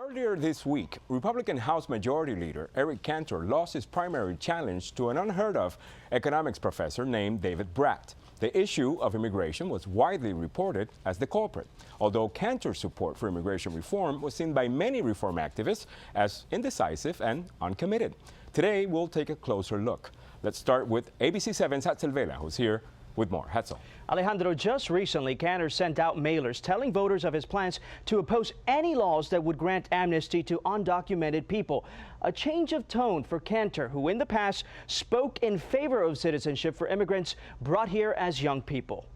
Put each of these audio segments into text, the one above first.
Earlier this week, Republican House Majority Leader Eric Cantor lost his primary challenge to an unheard of economics professor named David Brat. The issue of immigration was widely reported as the culprit, although Cantor's support for immigration reform was seen by many reform activists as indecisive and uncommitted. Today, we'll take a closer look. Let's start with ABC7's Hatzel Vela, who's here with more. Hatzel. Alejandro, just recently, Cantor sent out mailers telling voters of his plans to oppose any laws that would grant amnesty to undocumented people. A change of tone for Cantor, who in the past spoke in favor of citizenship for immigrants brought here as young people.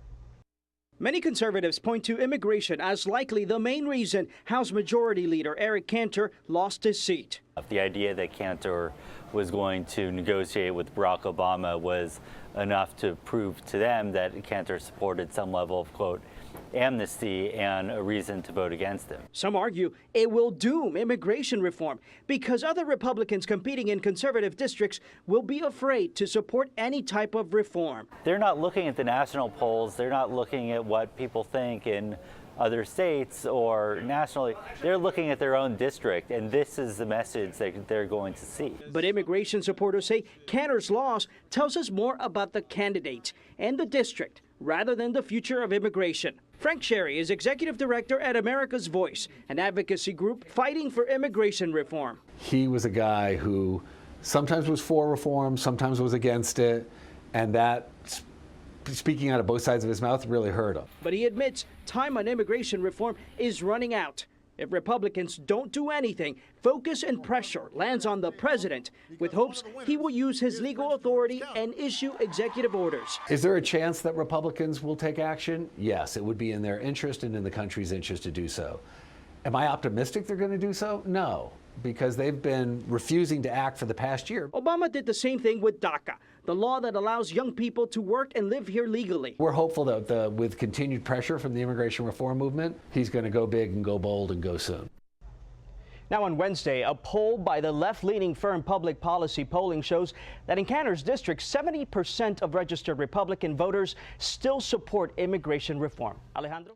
Many conservatives point to immigration as likely the main reason House Majority Leader Eric Cantor lost his seat. The idea that Cantor was going to negotiate with Barack Obama was enough to prove to them that Cantor supported some level of, quote, amnesty and a reason to vote against him. Some argue it will doom immigration reform because other Republicans competing in conservative districts will be afraid to support any type of reform. They're not looking at the national polls. They're not looking at what people think in other states or nationally. They're looking at their own district, and this is the message that they're going to see. But immigration supporters say Cantor's loss tells us more about the candidate and the district rather than the future of immigration. Frank Sherry is executive director at America's Voice, an advocacy group fighting for immigration reform. He was a guy who sometimes was for reform, sometimes was against it, and that, speaking out of both sides of his mouth, really hurt him. But he admits time on immigration reform is running out. If Republicans don't do anything, focus and pressure lands on the president, with hopes he will use his legal authority and issue executive orders. Is there a chance that Republicans will take action? Yes, it would be in their interest and in the country's interest to do so. Am I optimistic they're going to do so? No, because they've been refusing to act for the past year. Obama did the same thing with DACA, the law that allows young people to work and live here legally. We're hopeful that with continued pressure from the immigration reform movement, he's going to go big and go bold and go soon. Now on Wednesday, a poll by the left-leaning firm Public Policy Polling shows that in Cantor's district, 70% of registered Republican voters still support immigration reform. Alejandro?